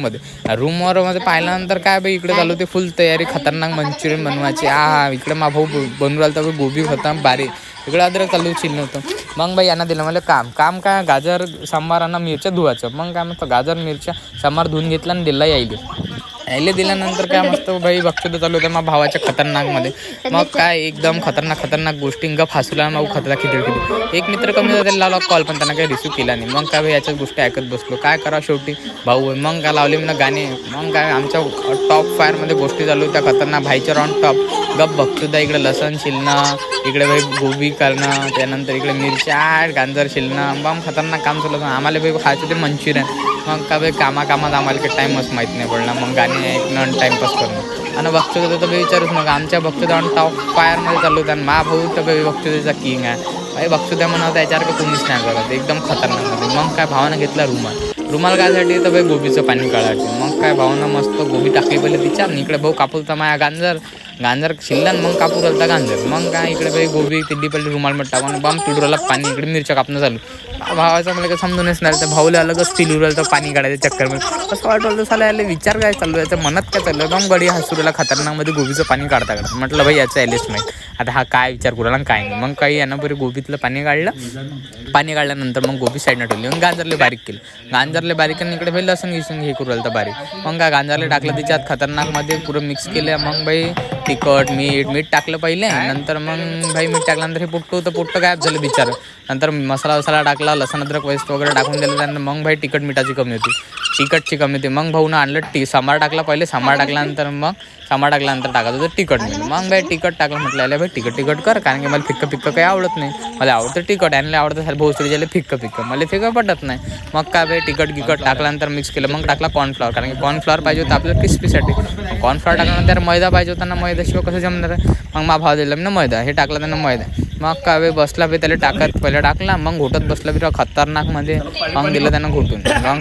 मध्ये रूमवर मध्ये पाहिल्यानंतर काय बाई इकडे चालू ते फुल तयारी खतरनाक मंचुरियन बनवायची. इकडे मा भाऊ बनवू राहिला तर गोबी होता बारीक, इकडे अद्रक चालू चिल्ल होतं. मग बाई यांना दिलं मला काम काय गाजर सांबारांना मिरच्या धुवायचं. मग काय म्हणतं गाजर मिरच्या सांबार धुवून घेतला आणि दिला यायले दिल्यानंतर काय मस्त बाई बक्षुदा चालू होत्या मग भावाच्या खतरनाकमध्ये. मग काय एकदम खतरनाक गोष्टी इंगा फासूला मग खिदळ एक मित्र कमी झाला लावला कॉल, पण त्यांना काही रिसिव्ह केला नाही. मग काय याच्याच गोष्टी ऐकत बसलो, काय करा शेवटी भाऊ. मग काय लावले ना गाणे. मग काय आमच्या टॉप फायरमध्ये गोष्टी चालू होत्या खतरनाक. भाईच्या ऑन टॉप गप बघतोदा इकडे लसण शिलणं, इकडे भाई गोबी करणं, त्यानंतर इकडे मिरच्या गाजर शिलणं. मग खतरनाक काम चालू होतं. आम्हाला भाई खायचं ते मंचुरियन. मग का भाई कामात आम्हाला काही टाईमच माहीत नाही पडला. मग गाणे ऐकणं टाईमपास करणं आणि बक्षुदा तर विचारूच नका. आमच्या बक्षुदा ऑन टॉप फायरमध्ये चालू होतं आणि मा भाऊ तर भाई बक्षुदाचा किंग आहे भाई. बक्षुदा म्हणा त्याच्यासारखं कोणीच नाही करत, एकदम खतरनाक. मग काय भावानं घेतला रुमाल कायसाठी तर भाई गोबीचं पाणी काढायचं. मग काय भावानं मस्त गोबी टाकली पहिले तिच्या, इकडे भाऊ कापूर होता माया गांजर शिल्लन. मग कापूर घालता गांजर. मग काय इकडे भाई गोबी तिड्डी पडली रुमालमध्ये टाकून बम पिडूराला पाणी. इकडे मिरच्या कापणं चालू. भावाचं मला काही समजूनच नाही. तर भाऊला अलगच फील उरलं तर पाणी काढायचं चक्करमध्ये. कसं वाटलं साला याला विचार काय चालू आहे, याच्या मनात काय चालू आहे. मग गडी हसूराला खतरनाकमध्ये गोबीचं पाणी काढता म्हटलं भाई याचं यायलेच माहीत आता हा काय विचार करू आणि काय नाही. मग काही यानं बरी गोबीतलं पाणी काढल्यानंतर मग गोबी साईडनं ठेवली. मग गाजरले बारीक केलं इकडे भाई लसूण हे करू राहिलं तर बारीक. मग काय गाजरले टाकलं तिच्यात खतरनाकमध्ये पुरं मिक्स केलं. मग भाई तिखट मीठ टाकलं पहिले. नंतर मग भाई मीठ टाकल्यानंतर हे पोट्टं गायब झालं बिचारं. नंतर मसाला टाकला, लसण अद्रक पेस्ट वगैरे टाकून दिलं. त्यानंतर मग भाई तिखटची कमी होती. मग भाऊनं आणलं सांबार टाकला पहिले. सांबार टाकल्यानंतर टाकायचं होतं तिखट मीठ. मग भाई तिखट टाकलं. म्हटलं याला भाई तिखट कर, कारण की मला फिक्कं काही आवडत नाही. मला आवडतं तिखट आणि आवडतं भोसडीच्याला फिक्कं मला फिक्कं पटत नाही. मग काय भाई तिखट टाकल्यानंतर मिक्स केलं. मग टाकला कॉर्नफ्लॉवर, कारण की कॉर्नफ्लॉवर पाहिजे होतं आपल्याला क्रिस्पीसाठी. कॉर्नफ्लॉवर टाकल्यानंतर मैदा पाहिजे होता ना, मैद्याशिवाय कसं जमणार आहे. मग मा भाव दिला ना मैदा, हे टाकलं त्यांना मैदा. मग काय भाई बसला भाई त्याला पहिलं टाकला. मग घोटत बसला खतरनाकमध्ये. मग दिलं त्यांना घोटून. मग